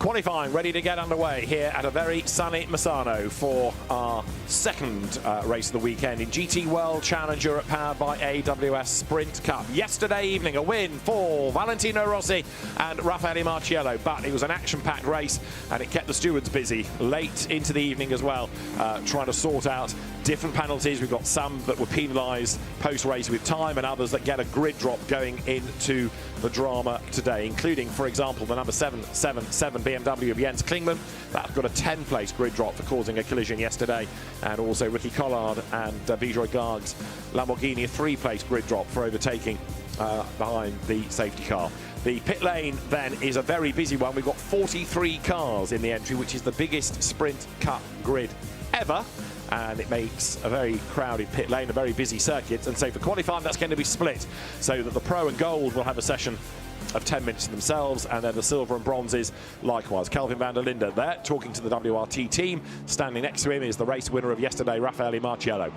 Qualifying ready to get underway here at a very sunny Misano for our second race of the weekend in GT World Challenge Europe powered by AWS Sprint Cup. Yesterday evening a win for Valentino Rossi and Raffaele Marciello, but it was an action-packed race and it kept the stewards busy late into the evening as well, trying to sort out different penalties. We've got some that were penalised post-race with time and others that get a grid drop going into the drama today, including, for example, the number 777 BMW of Jens Klingmann. That got a 10-place grid drop for causing a collision yesterday, and also Ricky Collard and Bijoy Garg's Lamborghini, a 3-place grid drop for overtaking behind the safety car. The pit lane then is a very busy one. We've got 43 cars in the entry, which is the biggest Sprint Cup grid ever, and it makes a very crowded pit lane, a very busy circuit. And so for qualifying, that's going to be split so that the Pro and Gold will have a session of 10 minutes to themselves, and then the silver and bronzes likewise. Kelvin van der Linde there talking to the WRT team. Standing next to him is the race winner of yesterday, Raffaele Marciello.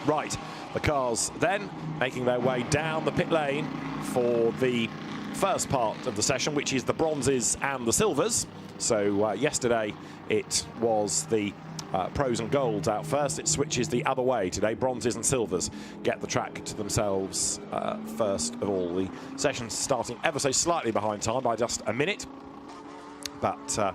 Right, the cars then making their way down the pit lane for the first part of the session, which is the bronzes and the silvers. So yesterday it was the pros and golds out first. It switches the other way today. Bronzes and silvers get the track to themselves first of all. The session starting ever so slightly behind time by just a minute, but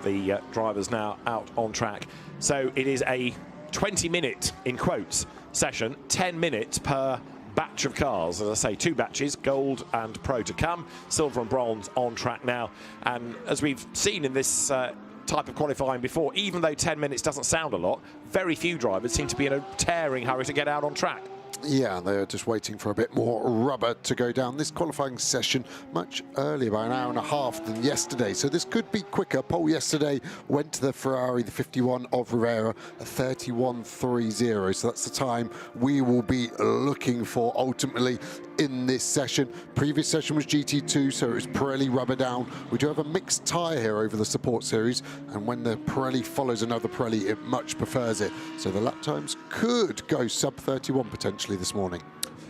the drivers now out on track. So it is a 20-minute, in quotes, session, 10 minutes per batch of cars. As I say, 2 batches, gold and pro to come, silver and bronze on track now. And as we've seen in this type of qualifying before, even though 10 minutes doesn't sound a lot, very few drivers seem to be in a tearing hurry to get out on track. Yeah, they're just waiting for a bit more rubber to go down. This qualifying session much earlier, by an hour and a half than yesterday, so this could be quicker. Pole yesterday went to the Ferrari, the 51 of Rivera, a 31.30, so that's the time we will be looking for ultimately in this session. Previous session was GT2, so it was Pirelli rubber down. We do have a mixed tyre here over the support series, and when the Pirelli follows another Pirelli, it much prefers it. So the lap times could go sub 31 potentially this morning.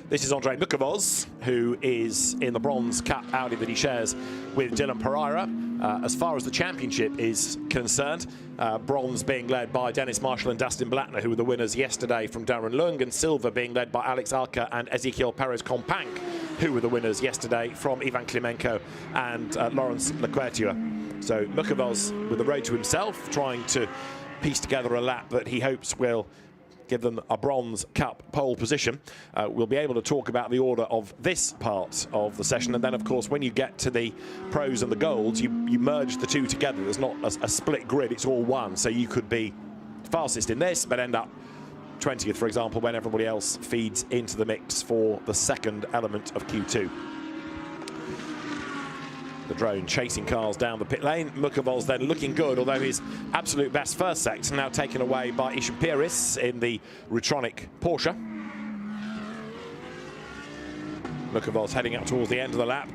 This is Andre Mukavoz, who is in the bronze Cup Audi that he shares with Dylan Pereira. As far as the championship is concerned, bronze being led by Dennis Marshall and Dustin Blattner, who were the winners yesterday from Darren Lung, and silver being led by Alex Arca and Ezequiel Perez-Companc, who were the winners yesterday from Ivan Klimenko and Lawrence Leclerc. So Mukavoz with the road to himself, trying to piece together a lap that he hopes will give them a bronze cup pole position. We'll be able to talk about the order of this part of the session, and then of course when you get to the pros and the golds, you merge the two together. There's not a split grid, it's all one, so you could be fastest in this but end up 20th, for example, when everybody else feeds into the mix for the second element of Q2. The drone chasing cars down the pit lane. Mukavoz then looking good, although his absolute best first sector now taken away by Isham Piris in the Rutronic Porsche. Mukavoz heading up towards the end of the lap.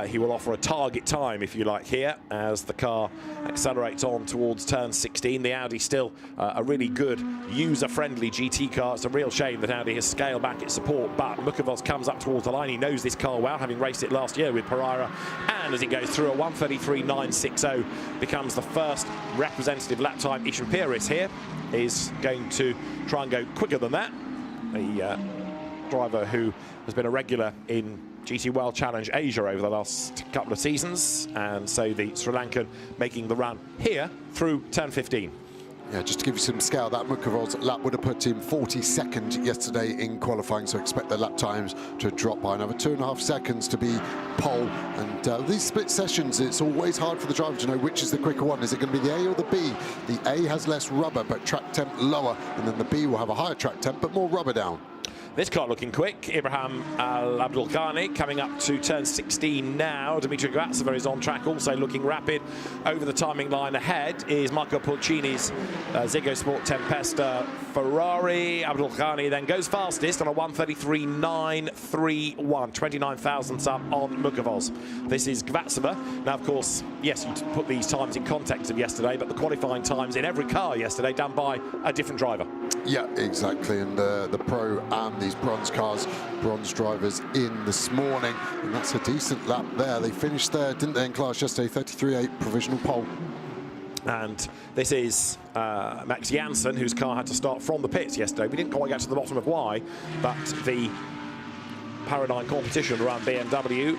He will offer a target time, if you like, here as the car accelerates on towards turn 16. The Audi still a really good, user-friendly GT car. It's a real shame that Audi has scaled back its support, but Mukavoz comes up towards the line. He knows this car well, having raced it last year with Pereira, and as he goes through a 1:33.960, becomes the first representative lap time. Isham Piris here is going to try and go quicker than that. The driver who has been a regular in GT World Challenge Asia over the last couple of seasons, and so the Sri Lankan making the run here through turn 15. Yeah, just to give you some scale, that Mukavoz lap would have put him 42nd yesterday in qualifying, so expect the lap times to drop by another 2.5 seconds to be pole. And these split sessions, it's always hard for the driver to know which is the quicker one. Is it going to be the A or the B? The A has less rubber, but track temp lower, and then the B will have a higher track temp, but more rubber down. This car looking quick. Ibrahim Al-Abdulghani coming up to turn 16 now. Dimitri Gvatsova is on track, also looking rapid. Over the timing line ahead is Marco Pulcini's Ziggo Sport Tempesta Ferrari. Abdulghani then goes fastest on a 1:33.931, 29 thousandths up on Mukavoz. This is Gvatsova. Now, of course, yes, you put these times in context of yesterday, but the qualifying times in every car yesterday done by a different driver. Yeah, exactly. And the Pro and these bronze cars, bronze drivers in this morning. And that's a decent lap there. They finished there, didn't they, in class yesterday? 33.8 provisional pole. And this is Max Jansen, whose car had to start from the pits yesterday. We didn't quite get to the bottom of why, but the Paradigm competition around BMW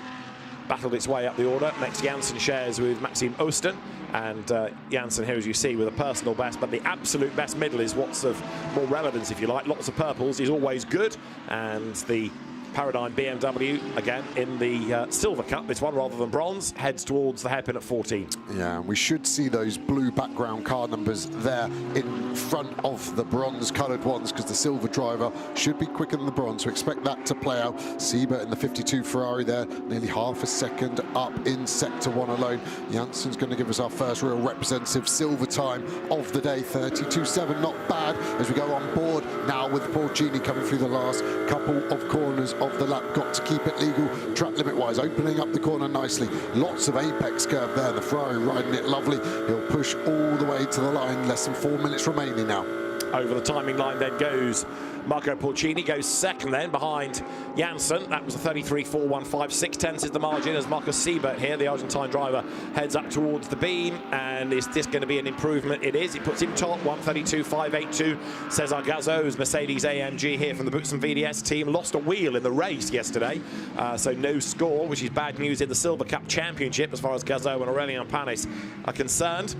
battled its way up the order. Max Jansen shares with Maxime Osten, and Jansen here, as you see, with a personal best, but the absolute best middle is what's of more relevance, if you like. Lots of purples is always good, and the Paradigm BMW, again, in the Silver Cup, this one, rather than bronze, heads towards the hairpin at 14. Yeah, we should see those blue background car numbers there in front of the bronze-coloured ones, because the silver driver should be quicker than the bronze, so expect that to play out. Siebert in the 52 Ferrari there, nearly half a second up in Sector 1 alone. Jansen's going to give us our first real representative silver time of the day, 32.7, not bad, as we go on board now with Porcini coming through the last couple of corners of the lap. Got to keep it legal track limit wise, opening up the corner nicely. Lots of apex curve there. The Ferrari riding it lovely. He'll push all the way to the line. Less than 4 minutes remaining now. Over the timing line then goes Marco Porcini, goes second then behind Jansen. That was a 33.415, 6/10 is the margin as Marcus Siebert here, the Argentine driver, heads up towards the beam. And is this going to be an improvement? It is. It puts him top, 132.582. Cesar Gazzo's Mercedes AMG here from the Boots and VDS team. Lost a wheel in the race yesterday, so no score, which is bad news in the Silver Cup Championship as far as Gazzo and Aurelien Panis are concerned.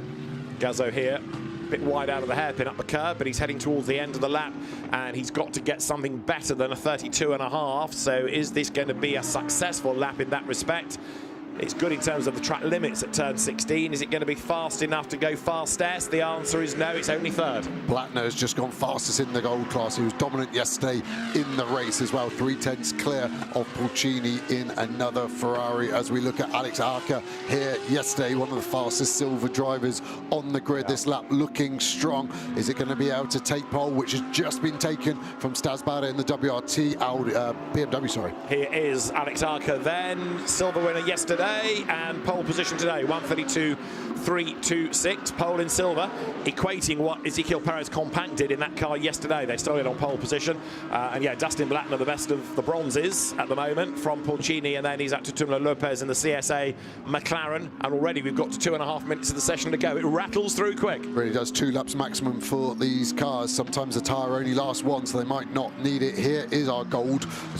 Gazzo here, a bit wide out of the hairpin up the curb, but he's heading towards the end of the lap, and he's got to get something better than a 32.5. So is this going to be a successful lap in that respect? It's good in terms of the track limits at turn 16. Is it going to be fast enough to go fastest? The answer is no, it's only third. Blattner has just gone fastest in the gold class. He was dominant yesterday in the race as well. 3/10 clear of Porcini in another Ferrari. As we look at Alex Arca here yesterday, one of the fastest silver drivers on the grid this lap, looking strong. Is it going to be able to take pole, which has just been taken from Stasbada in the WRT, BMW, sorry. Here is Alex Arca then, silver winner yesterday, and pole position today, 132.326, pole in silver, equating what Ezequiel Perez Compact did in that car yesterday. They started on pole position, and yeah, Dustin Blattner, the best of the bronzes at the moment from Porcini, and then he's up to Tumla Lopez in the CSA McLaren, and already we've got to 2.5 minutes of the session to go. It rattles through quick. Really does. 2 laps maximum for these cars. Sometimes the tyre only lasts one, so they might not need it. Here is our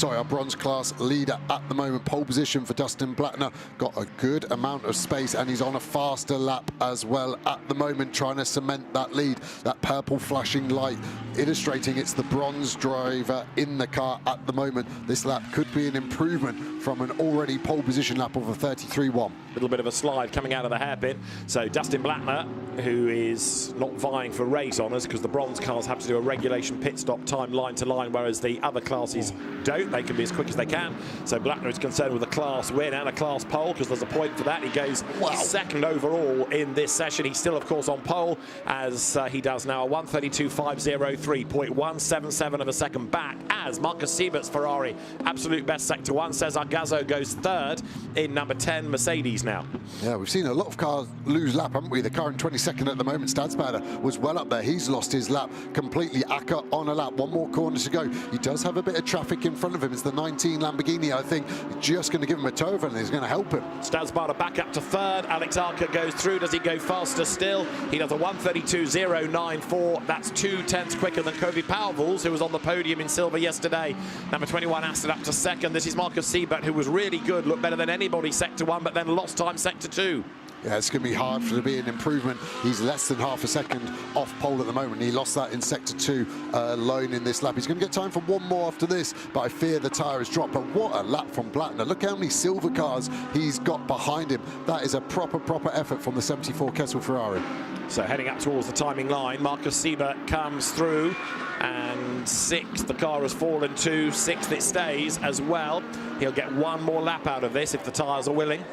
our bronze class leader at the moment. Pole position for Dustin Blattner. Got a good amount of space, and he's on a faster lap as well at the moment, trying to cement that lead. That purple flashing light illustrating it's the bronze driver in the car at the moment. This lap could be an improvement from an already pole position lap of a 33.1. Little bit of a slide coming out of the hairpin. So Dustin Blattner, who is not vying for race honours because the bronze cars have to do a regulation pit stop time line to line, whereas the other classes don't. They can be as quick as they can. So Blattner is concerned with a class win and a class pole, because there's a point for that. He goes second overall in this session. He's still, of course, on pole, as he does now, a 132.503, 0.177 of a second back, as Marcus Siebert's Ferrari, absolute best Sector 1. Cesar Gazzo goes third in number 10 Mercedes now. Yeah, we've seen a lot of cars lose lap, haven't we? The car in 22nd at the moment, Stadsbader, was well up there. He's lost his lap completely. Acker on a lap, 1 more corner to go. He does have a bit of traffic in front of him. It's the 19 Lamborghini, I think, just going to give him a tow over, and he's going to help him. Stadsbader back up to third. Alex Arca goes through. Does he go faster still? He does a 132.094. That's 2/10 quicker than Kobe Powell's, who was on the podium in silver yesterday. Number 21 Aston up to second. This is Marcus Siebert, who was really good, looked better than anybody Sector 1, but then lost time Sector 2. Yeah, it's going to be hard for there to be an improvement. He's less than half a second off pole at the moment. He lost that in Sector 2 alone in this lap. He's going to get time for 1 more after this, but I fear the tyre has dropped. But what a lap from Blattner. Look how many silver cars he's got behind him. That is a proper effort from the 74 Kessel Ferrari. So heading up towards the timing line, Marcus Siebert comes through, and 6th, the car has fallen to 6th, it stays as well. He'll get 1 more lap out of this if the tyres are willing.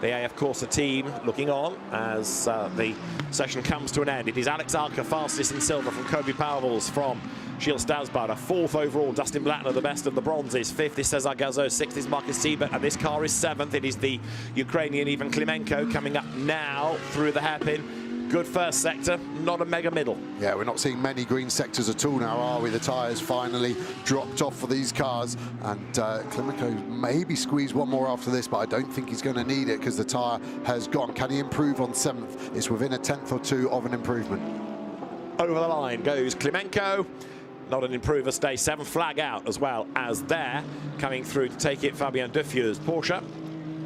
The AF Corsa team looking on as the session comes to an end. It is Alex Arca fastest in silver from Kobe Powell's from Gilles Stadsbader. 4th overall, Dustin Blattner, the best of the bronzes. 5th is Cesar Gazzo. 6th is Marcus Siebert, and this car is 7th. It is the Ukrainian Ivan Klimenko coming up now through the hairpin. Good first sector, not a mega middle. Yeah, we're not seeing many green sectors at all now, are we? The tyres finally dropped off for these cars, and Klimenko maybe squeeze one more after this, but I don't think he's going to need it because the tyre has gone. Can he improve on 7th? It's within a 10th or 2 of an improvement. Over the line goes Klimenko. Not an improver, stays 7th, flag out as well as there. Coming through to take it, Fabien Duffieur's Porsche.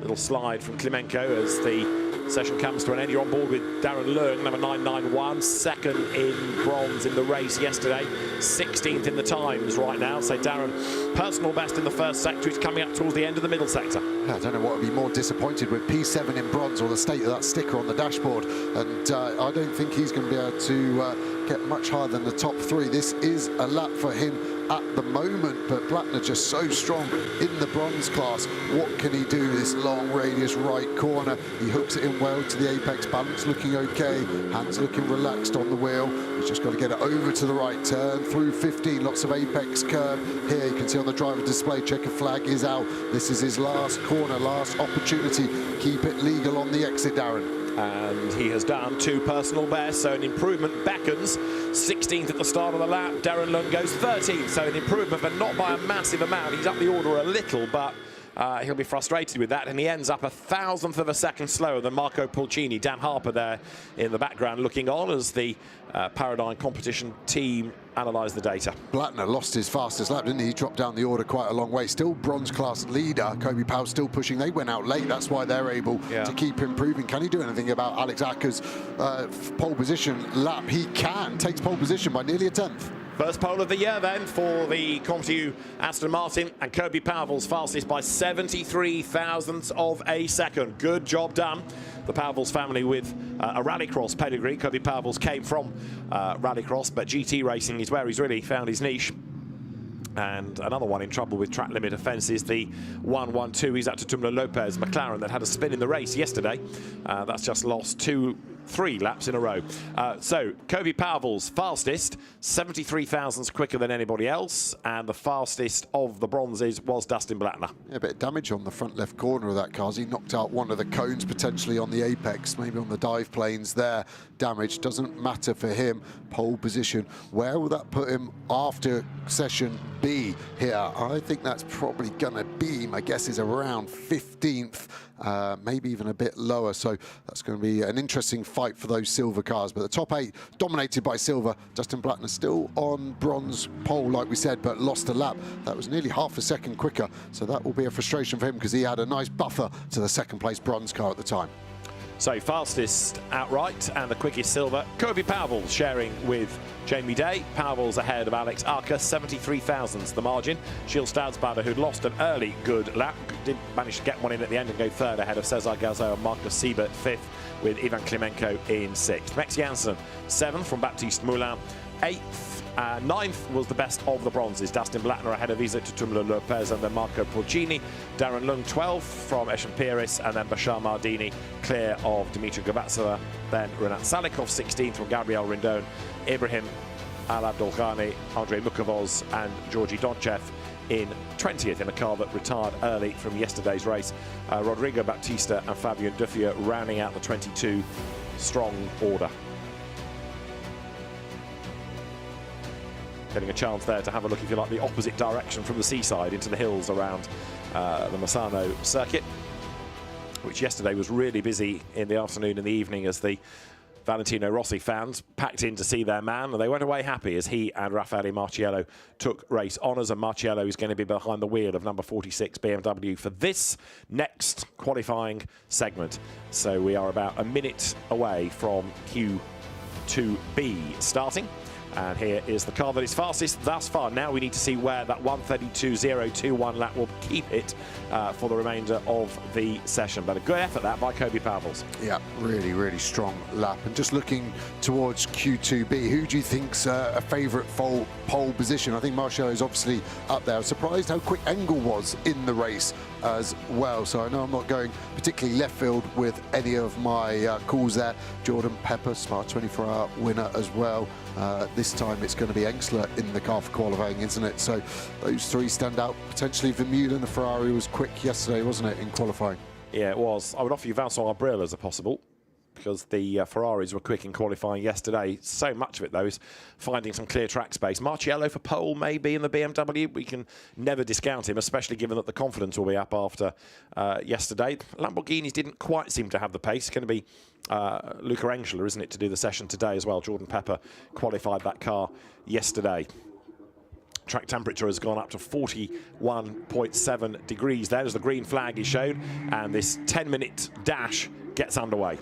Little slide from Klimenko as the session comes to an end. You're on board with Darren Leung, number 991, second in bronze in the race yesterday, 16th in the times right now. So Darren, personal best in the first sector. He's coming up towards the end of the middle sector. I don't know what would be more disappointed with P7 in bronze or the state of that sticker on the dashboard. And I don't think he's going to be able to get much higher than the top 3. This is a lap for him at the moment, but Blattner just so strong in the bronze class. What can he do? This long radius right corner, he hooks it in well to the apex. Balance looking okay, hands looking relaxed on the wheel. He's just got to get it over to the right turn through 15. Lots of apex curve here. You can see on the driver display, checker flag is out. This is his last corner, last opportunity. Keep it legal on the exit, Darren. And he has done 2 personal bests, so an improvement beckons. 16th at the start of the lap. Darren Leung goes 13th, so an improvement, but not by a massive amount. He's up the order a little, but he'll be frustrated with that, and he ends up 1,000th of a second slower than Marco Pulcini. Dan Harper there in the background looking on as the Paradigm competition team analyse the data. Blattner lost his fastest lap, didn't he? He dropped down the order quite a long way. Still bronze class leader. Kobe Powell still pushing. They went out late. That's why they're able to keep improving. Can he do anything about Alex Acker's pole position lap? He can. Takes pole position by nearly a 10th. First pole of the year then for the ComTU Aston Martin, and Kobe Powell's fastest by 73 thousandths of a second. Good job done. The Powell's family with a rallycross pedigree. Kobe Powell's came from rallycross, but GT racing is where he's really found his niche. And another one in trouble with track limit offences, the 112. He's out to Tumla Lopez, McLaren, that had a spin in the race yesterday. That's just lost 3 laps in a row. So Kobe Powell's fastest, 73 thousandths quicker than anybody else, and the fastest of the bronzes was Dustin Blattner. Yeah, a bit of damage on the front left corner of that car. He knocked out one of the cones potentially on the apex, maybe on the dive planes there. Damage doesn't matter for him. Pole position. Where will that put him after session B here? I think that's probably going to be, my guess is around 15th. Maybe even a bit lower, so that's going to be an interesting fight for those silver cars. But the top 8 dominated by silver. Dustin Blattner still on bronze pole, like we said, but lost a lap. That was nearly half a second quicker, so that will be a frustration for him because he had a nice buffer to the second place bronze car at the time. So fastest outright and the quickest silver, Kobe Powell sharing with Jamie Day. Powell's ahead of Alex Arca, 73 thousandths the margin. Gilles Stadsbader, who'd lost an early good lap, did manage to get one in at the end and go 3rd ahead of Cesar Gazo and Marcus Siebert 5th, with Ivan Klimenko in 6th. Max Janssen 7th from Baptiste Moulin, 8th. 9th was the best of the bronzes. Dustin Blattner ahead of Isaac Tutumla Lopez and then Marco Pulcini. Darren Leung 12th from Eshan Piris, and then Bashar Mardini clear of Dimitri Gavatsova. Then Renat Salikov 16th from Gabriel Rindon, Ibrahim Al-Abdolghani, Andrei Mukovoz and Georgi Donchev in 20th in a car that retired early from yesterday's race. Rodrigo Baptista and Fabien Duffier rounding out the 22 strong order. Getting a chance there to have a look, if you like, the opposite direction from the seaside into the hills around the Misano circuit, which yesterday was really busy in the afternoon and the evening as the Valentino Rossi fans packed in to see their man, and they went away happy as he and Raffaele Marciello took race honours, and Marciello is going to be behind the wheel of number 46 BMW for this next qualifying segment. So we are about a minute away from Q2B starting. And here is the car that is fastest thus far. Now we need to see where that 1:32.021 lap will keep it for the remainder of the session. But a good effort that by Kobe Powell. Yeah, really, really strong lap. And just looking towards Q2B, who do you think's a favourite pole position? I think Marciello is obviously up there. I was surprised how quick Engel was in the race as well. So I know I'm not going particularly left field with any of my calls there. Jordan Pepper, Smart 24-hour winner as well. This time it's going to be Engsler in the car for qualifying, isn't it? So those 3 stand out. Potentially Vermeulen, the Ferrari was quick yesterday, wasn't it, in qualifying? Yeah, it was. I would offer you Vincent Abril as a possible. because the Ferraris were quick in qualifying yesterday. So much of it, though, is finding some clear track space. Marciello for pole, maybe, in the BMW. We can never discount him, especially given that the confidence will be up after yesterday. Lamborghinis didn't quite seem to have the pace. It's going to be Luca Engler, isn't it, to do the session today as well. Jordan Pepper qualified that car yesterday. Track temperature has gone up to 41.7 degrees. There's the green flag is shown, and this 10-minute dash gets underway.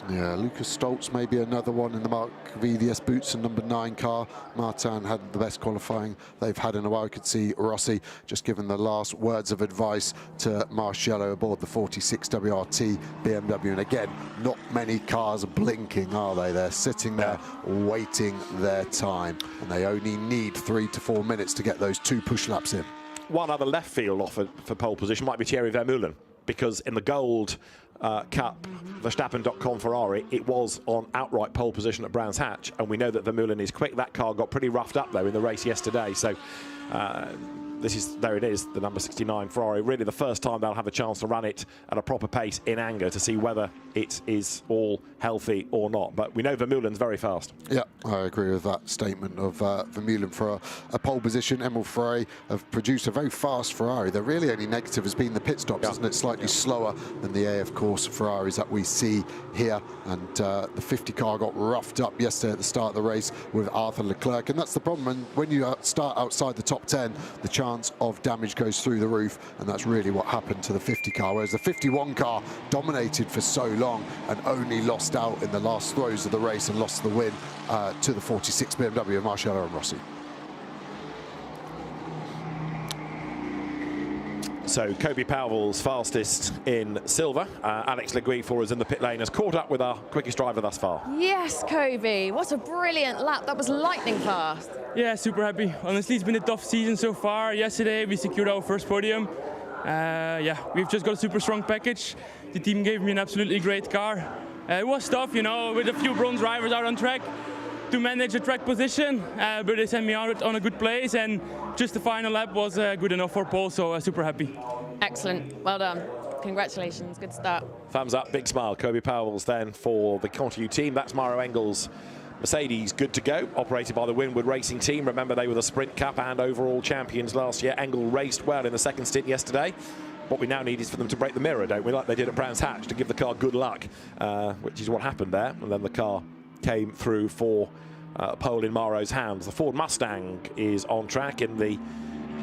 Yeah, Lucas Stoltz may be another one in the Mark VDS Boots and number 9 car. Martin had the best qualifying they've had in a while. I could see Rossi just giving the last words of advice to Marciello aboard the 46 WRT BMW. And again, not many cars blinking, are they? They're sitting there waiting their time. And they only need 3 to 4 minutes to get those 2 push laps in. One other left field offer for pole position might be Thierry Vermeulen, because in the Gold Cup, Verstappen.com Ferrari, it was on outright pole position at Brands Hatch, and we know that Vermeulen is quick. That car got pretty roughed up, though, in the race yesterday. So there it is, the number 69 Ferrari. Really the first time they'll have a chance to run it at a proper pace in anger to see whether it is all healthy or not. But we know Vermeulen's very fast. Yeah, I agree with that statement of Vermeulen for a pole position. Emerald Ferrari have produced a very fast Ferrari. The really only negative has been the pit stops, isn't it? Slightly slower than the AF Course Ferraris that we see here. And the 50 car got roughed up yesterday at the start of the race with Arthur Leclerc. And that's the problem. And when you start outside the top 10, the chance of damage goes through the roof, and that's really what happened to the 50 car, whereas the 51 car dominated for so long and only lost out in the last throws of the race and lost the win to the 46 BMW of Marciello and Rossi. So Kobe Powell's fastest in silver. Alex Legui for us in the pit lane has caught up with our quickest driver thus far. Yes, Kobe, what a brilliant lap. That was lightning fast. Yeah, super happy. Honestly, it's been a tough season so far. Yesterday we secured our first podium. Yeah, we've just got a super strong package. The team gave me an absolutely great car. It was tough, you know, with a few bronze drivers out on track to manage a track position, but they sent me out on a good place, and just the final lap was good enough for pole, so super happy. Excellent, well done. Congratulations, good start. Thumbs up, big smile. Kobe Powell's then for the Continue team. That's Mauro Engel's Mercedes, good to go, operated by the Winwood Racing team. Remember, they were the Sprint Cup and overall champions last year. Engel raced well in the second stint yesterday. What we now need is for them to break the mirror, don't we, like they did at Brands Hatch, to give the car good luck, which is what happened there. And then the car came through for pole in Mauro's hands. The Ford Mustang is on track in the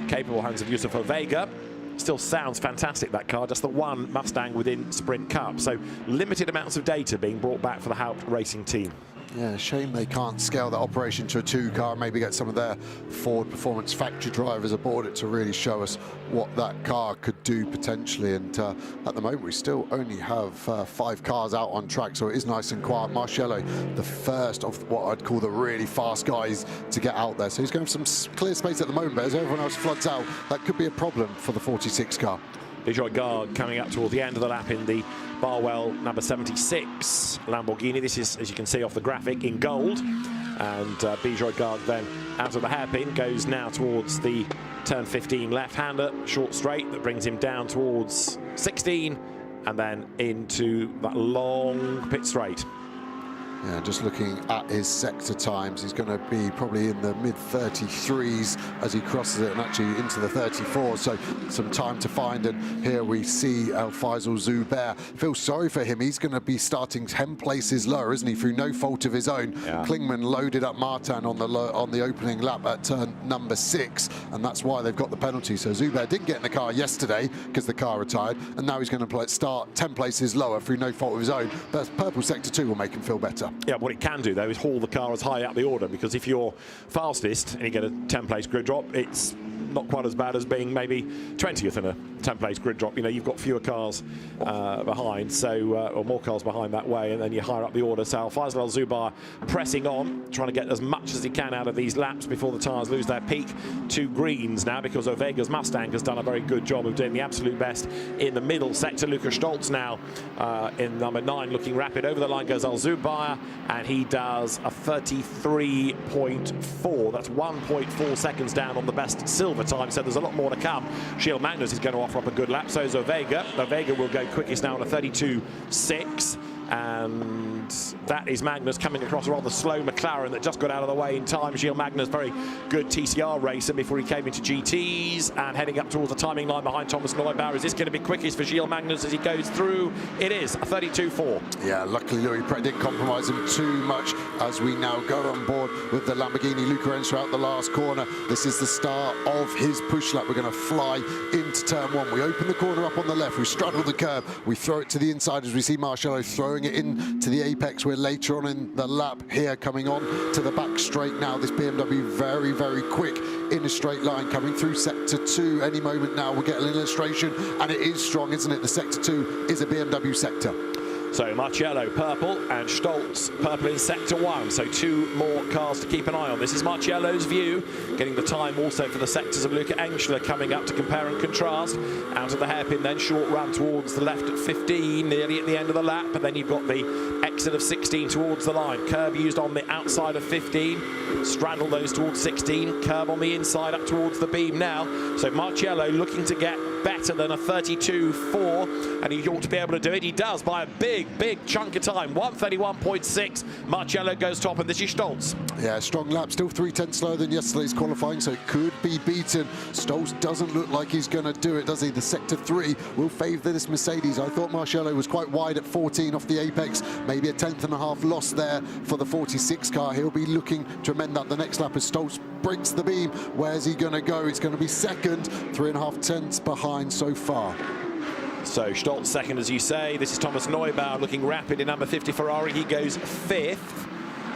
capable hands of Yusufa Vega. Still sounds fantastic, that car, just the one Mustang within Sprint Cup. So limited amounts of data being brought back for the Haupt Racing team. Yeah, shame they can't scale that operation to a 2-car, maybe get some of their Ford Performance factory drivers aboard it to really show us what that car could do potentially. And at the moment, we still only have 5 cars out on track, so it is nice and quiet. Marciello, the first of what I'd call the really fast guys to get out there. So he's going for some clear space at the moment, but as everyone else floods out, that could be a problem for the 46 car. Bijoy Garg coming up toward the end of the lap in the Barwell number 76 Lamborghini. This is, as you can see off the graphic, in gold. And Bijoy Garg then out of the hairpin, goes now towards the turn 15 left-hander, short straight, that brings him down towards 16 and then into that long pit straight. Yeah, just looking at his sector times, he's going to be probably in the mid-33s as he crosses it, and actually into the 34s, so some time to find. And here we see Faisal Zubair. Feel sorry for him. He's going to be starting 10 places lower, isn't he, through no fault of his own. Yeah. Klingman loaded up Martin on the opening lap at turn number 6, and that's why they've got the penalty. So Zubair didn't get in the car yesterday because the car retired, and now he's going to start 10 places lower through no fault of his own. But purple sector 2 will make him feel better. Yeah, what it can do, though, is haul the car as high up the order, because if you're fastest and you get a 10-place grid drop, it's not quite as bad as being maybe 20th in a 10-place grid drop. You know, you've got fewer cars behind, so or more cars behind that way, and then you higher up the order. So Faisal Al-Zubair pressing on, trying to get as much as he can out of these laps before the tyres lose their peak. 2 greens now, because Ovega's Mustang has done a very good job of doing the absolute best in the middle sector. Lucas Stoltz now in number 9, looking rapid. Over the line goes Al-Zubair, and he does a 33.4. That's 1.4 seconds down on the best silver time, so there's a lot more to come. Gilles Magnus is going to offer up a good lap, so is Vega. Vega will go quickest now on a 32.6. And that is Magnus coming across a rather slow McLaren that just got out of the way in time. Gilles Magnus, very good TCR racer before he came into GTs, and heading up towards the timing line behind Thomas Neubauer. Is this going to be quickest for Gilles Magnus as he goes through? It is, a 32.4. Yeah, luckily Louis Pret didn't compromise him too much as we now go on board with the Lamborghini Luca Enso out the last corner. This is the start of his push lap. We're going to fly into turn one. We open the corner up on the left. We straddle the curb. We throw it to the inside as we see Marcello throwing it in to the apex. We're later on in the lap here, coming on to the back straight now. This BMW very, very quick in a straight line coming through sector 2. Any moment now we'll get an illustration, and it is strong, isn't it? The sector 2 is a BMW sector. So Marcello purple and Stoltz purple in sector 1. So 2 more cars to keep an eye on. This is Marcello's view, getting the time also for the sectors of Luca Engschler coming up to compare and contrast. Out of the hairpin then, short run towards the left at 15, nearly at the end of the lap. But then you've got the exit of 16 towards the line. Curb used on the outside of 15. Straddle those towards 16. Curb on the inside up towards the beam now. So Marcello looking to get better than a 32.4, and he ought to be able to do it. He does by a big chunk of time. 1:31.6. Marcello goes top, and this is Stoltz. Yeah, strong lap, still 3/10 slower than yesterday's qualifying, so it could be beaten. Stoltz doesn't look like he's going to do it, does he? The sector 3 will favour this Mercedes. I thought Marcello was quite wide at 14 off the apex, maybe a 1/10.5 loss there for the 46 car. He'll be looking to amend that the next lap as Stoltz breaks the beam. Where's he going to go? It's going to be second, 3.5 tenths behind so far. So Stoltz second, as you say. This is Thomas Neubauer looking rapid in number 50 Ferrari. He goes 5th.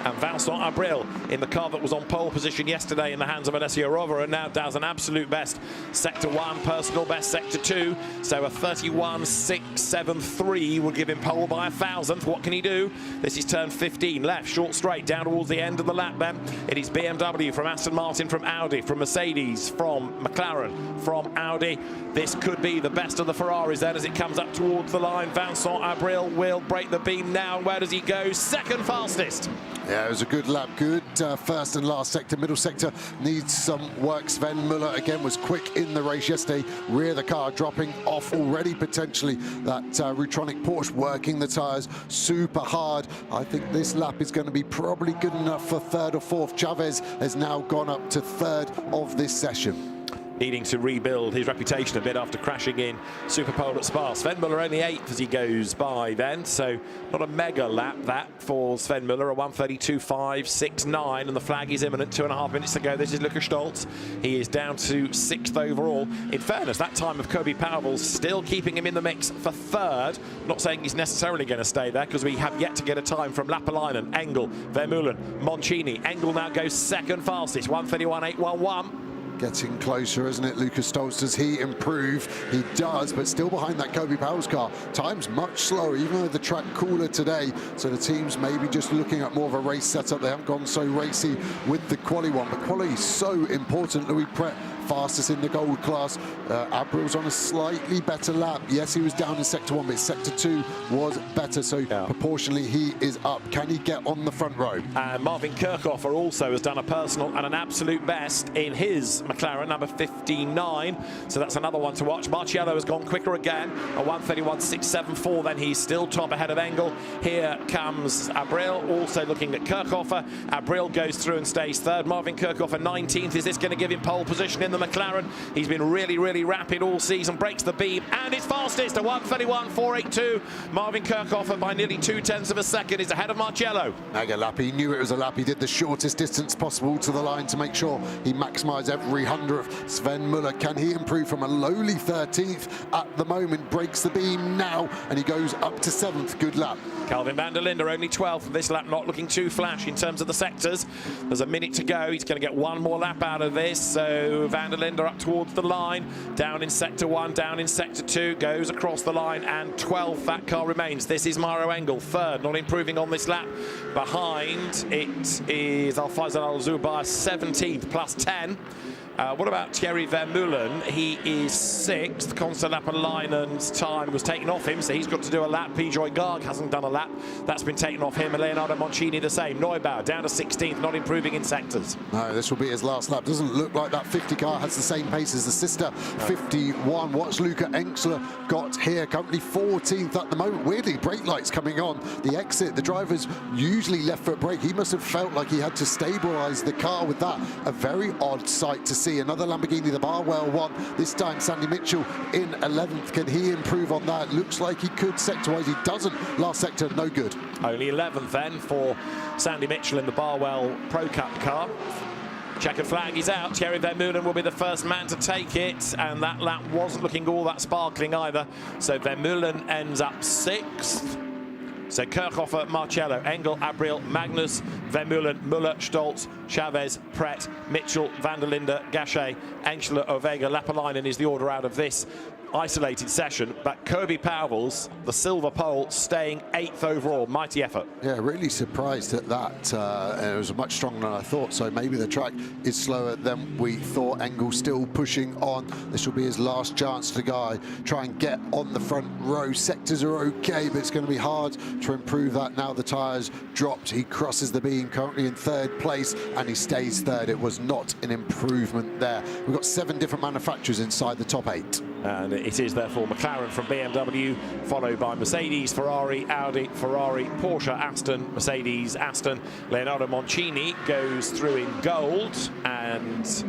And Vincent Abril in the car that was on pole position yesterday in the hands of Alessio Rovera, and now does an absolute best. Sector 1, personal best sector 2. So a 31.673 will give him pole by 1,000th. What can he do? This is turn 15, left, short straight, down towards the end of the lap then. It is BMW from Aston Martin, from Audi, from Mercedes, from McLaren, from Audi. This could be the best of the Ferraris then as it comes up towards the line. Vincent Abril will break the beam now. Where does he go? Second fastest. Yeah, it was a good lap, good first and last sector. Middle sector needs some work. Sven Muller again was quick in the race yesterday. Rear the car dropping off already potentially. That Rutronic Porsche working the tyres super hard. I think this lap is going to be probably good enough for 3rd or 4th. Chavez has now gone up to 3rd of this session. Needing to rebuild his reputation a bit after crashing in Superpole at Spa. Sven Muller only 8th as he goes by then, so not a mega lap that for Sven Muller, a 1:32.569, and the flag is imminent. 2.5 minutes to go. This is Lukas Stoltz. He is down to 6th overall. In fairness, that time of Kobe Powell's still keeping him in the mix for 3rd. Not saying he's necessarily going to stay there, because we have yet to get a time from Lapalainen, Engel, Vermeulen, Moncini. Engel now goes 2nd fastest, 1:31.811. Getting closer, isn't it? Lukas Stoltz, does he improve? He does, but still behind that Kobe Powell's car. Time's much slower, even though the track cooler today. So the team's maybe just looking at more of a race setup. They haven't gone so racy with the quali one, but quali is so important. Louis Pret fastest in the gold class. Abril's on a slightly better lap. Yes, he was down in sector 1, but sector 2 was better, so proportionally he is up. Can he get on the front row? And Marvin Kirchhofer also has done a personal and an absolute best in his McLaren, number 59, so that's another one to watch. Marcello has gone quicker again, a 1:31.674, then he's still top ahead of Engel. Here comes Abril, also looking at Kirchhofer. Abril goes through and stays 3rd. Marvin Kirchhofer 19th. Is this going to give him pole position in the McLaren? He's been really rapid all season, breaks the beam, and is fastest, a 1:31.482. Marvin Kirchhofer by nearly 2/10 of a second is ahead of Marcello. Mega lap. He knew it was a lap. He did the shortest distance possible to the line to make sure he maximised every 100th. Sven Muller, can he improve from a lowly 13th at the moment? Breaks the beam now, and he goes up to 7th. Good lap. Calvin van der Linde only 12th from this lap, not looking too flash in terms of the sectors. There's a minute to go. He's going to get one more lap out of this. So van der Linde up towards the line, down in sector 1, down in sector 2, goes across the line, and 12th that car remains. This is Mauro Engel, 3rd, not improving on this lap. Behind it is Alfazan Al-Zubar, 17th, plus 10. What about Thierry Vermeulen? He is 6th. Constant Lapalainen's time was taken off him, so he's got to do a lap. Pijoy Garg hasn't done a lap. That's been taken off him. And Leonardo Moncini the same. Neubauer down to 16th, not improving in sectors. No, this will be his last lap. Doesn't look like that 50 car has the same pace as the sister 51. What's Luca Engstler got here? Currently 14th at the moment. Weirdly, brake lights coming on. The exit, the driver's usually left foot brake. He must have felt like he had to stabilise the car with that. A very odd sight to see. Another Lamborghini, the Barwell one. This time Sandy Mitchell in 11th. Can he improve on that? Looks like he could sector-wise. He doesn't. Last sector, no good. Only 11th then for Sandy Mitchell in the Barwell Pro Cup car. Checkered flag is out. Thierry Vermeulen will be the first man to take it, and that lap wasn't looking all that sparkling either. So Vermeulen ends up 6th. So Kirchhofer, Marcello, Engel, Abriel, Magnus, Vermeulen, Muller, Stolz, Chavez, Pret, Mitchell, van der Linde, Gachet, Engstler, Ovega, Lapalainen is the order out of this isolated session, but Kirby Powell's, the silver pole, staying 8th overall. Mighty effort. Yeah, really surprised at that. It was much stronger than I thought, so maybe the track is slower than we thought. Engel still pushing on. This will be his last chance to try and get on the front row. Sectors are okay, but it's going to be hard to improve that now the tyres dropped. He crosses the beam, currently in 3rd place, and he stays 3rd. It was not an improvement there. We've got 7 different manufacturers inside the top 8. And it is therefore McLaren from BMW, followed by Mercedes, Ferrari, Audi, Ferrari, Porsche, Aston, Mercedes, Aston. Leonardo Moncini goes through in gold and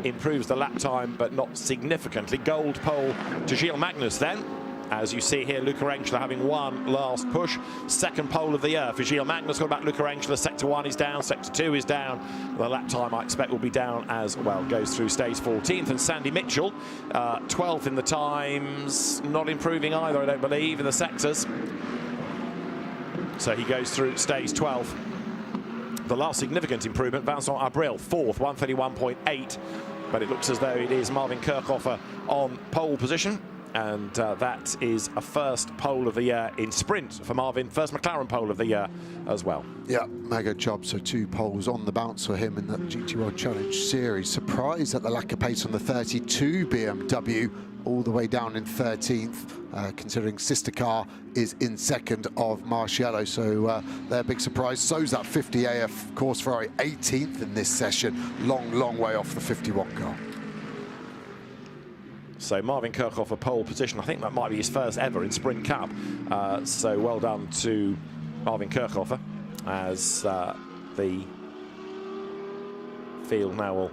improves the lap time, but not significantly. Gold pole to Gilles Magnus then. As you see here, Luca Engstler having one last push. 2nd pole of the year for Gilles Magnus. What about Luca Engstler? Sector 1 is down, Sector 2 is down. The lap time, I expect, will be down as well. Goes through stage 14th. And Sandy Mitchell, 12th in the times. Not improving either, I don't believe, in the sectors. So he goes through stage 12. The last significant improvement, Vincent Abril, 4th, 131.8. But it looks as though it is Marvin Kirchhofer on pole position. And that is a first pole of the year in sprint for Marvin. First McLaren pole of the year as well. Yeah, mega job. So 2 poles on the bounce for him in the GT World Challenge Series. Surprised at the lack of pace on the 32 BMW, all the way down in 13th, considering sister car is in 2nd of Marciello. So they're a big surprise. So's that 50 AF course Ferrari, 18th in this session. Long way off the 51 car. So Marvin Kirchhofer pole position. I think that might be his first ever in Sprint Cup. So well done to Marvin Kirchhofer, as the field now will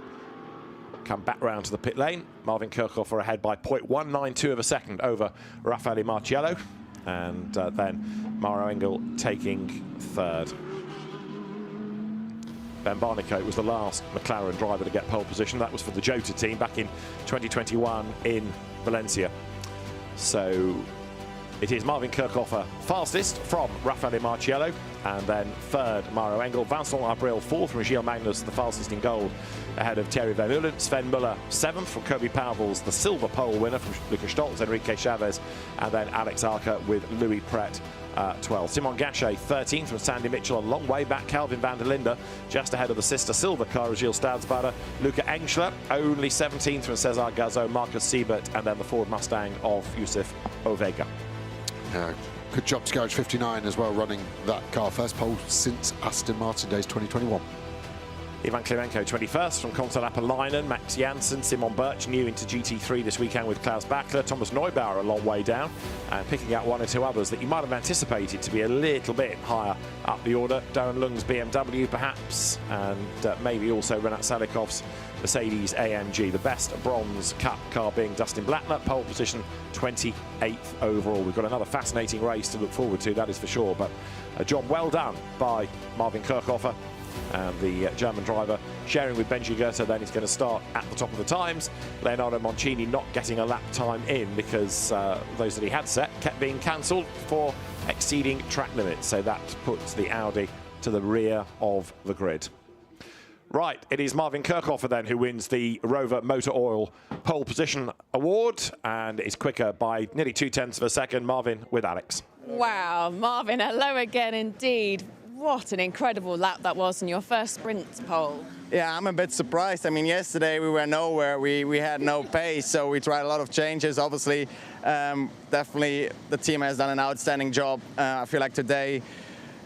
come back round to the pit lane. Marvin Kirchhofer ahead by 0.192 of a second over Raffaele Marciello, and then Mauro Engel taking 3rd. Ben Barnicoat was the last McLaren driver to get pole position. That was for the Jota team back in 2021 in Valencia. So it is Marvin Kirchhofer fastest from Raffaele Marciello, and then 3rd Mauro Engel. Vincent Abril 4th from Gilles Magnus, the fastest in gold, ahead of Thierry Vermeulen. Sven Muller 7th from Kirby Powell's, the silver pole winner from Lucas Stolz, Enrique Chavez, and then Alex Arca with Louis Pret 12th. Simon Gachet 13th from Sandy Mitchell, a long way back. Calvin van der Linde just ahead of the sister silver car of Gilles Stadsbader. Luca Engstler only 17th from Cesar Gazzo, Marcus Siebert, and then the Ford Mustang of Yusuf Ovega. Good job to Garage 59 as well, running that car. First pole since Aston Martin days 2021. Ivan Klimenko 21st from Constant Lapalainen. Max Janssen, Simon Birch new into GT3 this weekend with Klaus Bachler. Thomas Neubauer a long way down, and picking out 1 or 2 others that you might have anticipated to be a little bit higher up the order. Darren Lung's BMW perhaps, and maybe also Renat Salikov's Mercedes AMG. The best bronze cup car being Dustin Blattner, pole position 28th overall. We've got another fascinating race to look forward to, that is for sure, but a job well done by Marvin Kirchhofer. And the German driver sharing with Benji Goethe, then he's going to start at the top of the times. Leonardo Moncini not getting a lap time in because those that he had set kept being cancelled for exceeding track limits. So that puts the Audi to the rear of the grid. Right, it is Marvin Kirchhofer then who wins the Rover Motor Oil pole position award, and is quicker by nearly 0.2 of a second. Marvin with Alex. Wow, Marvin, hello again indeed. What an incredible lap that was in your first sprint pole. Yeah, I'm a bit surprised. I mean, yesterday we were nowhere. We had no pace, so we tried a lot of changes. Obviously, definitely the team has done an outstanding job. I feel like today,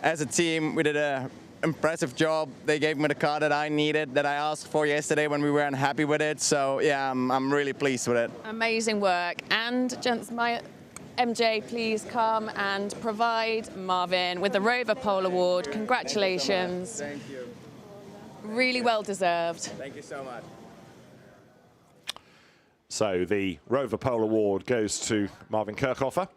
as a team, we did an impressive job. They gave me the car that I needed, that I asked for yesterday when we weren't happy with it. So yeah, I'm really pleased with it. Amazing work. And gents, my MJ, please come and provide Marvin with the Rover Pole Award. Congratulations. Thank you. Really well deserved. Thank you so much. So the Rover Pole Award goes to Marvin Kirchhofer.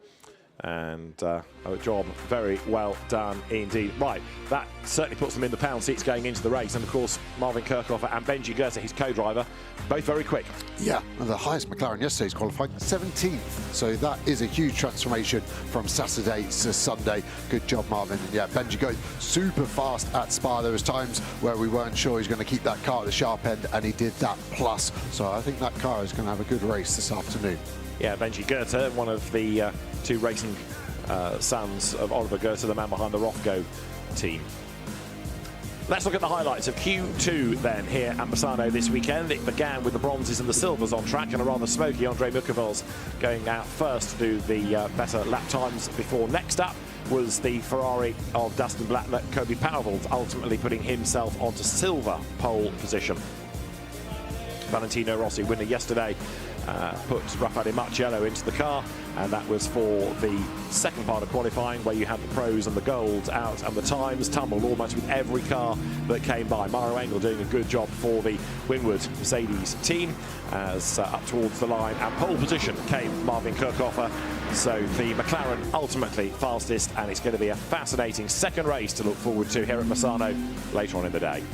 And a job very well done indeed. Right, that certainly puts them in the pound seats going into the race. And of course, Marvin Kirchhofer and Benji Goethe, his co-driver, both very quick. Yeah, and the highest McLaren yesterday's qualified 17th. So that is a huge transformation from Saturday to Sunday. Good job, Marvin. And yeah, Benji Goethe super fast at Spa. There was times where we weren't sure he was going to keep that car at the sharp end, and he did that plus. So I think that car is going to have a good race this afternoon. Yeah, Benji Goethe, one of the two racing sons of Oliver Goethe, the man behind the Rothgo team. Let's look at the highlights of Q2 then here at Misano this weekend. It began with the bronzes and the silvers on track, and a rather smoky Andre Mukavels going out first to do the better lap times before. Next up was the Ferrari of Dustin Blattner, Kobe Powervold, ultimately putting himself onto silver pole position. Valentino Rossi, winner yesterday, put Raffaele Marciello into the car, and that was for the second part of qualifying, where you had the pros and the golds out, and the times tumbled almost with every car that came by. Mauro Engel doing a good job for the Winward Mercedes team, as up towards the line, and pole position came Marvin Kirchhofer. So the McLaren ultimately fastest, and it's going to be a fascinating second race to look forward to here at Misano later on in the day.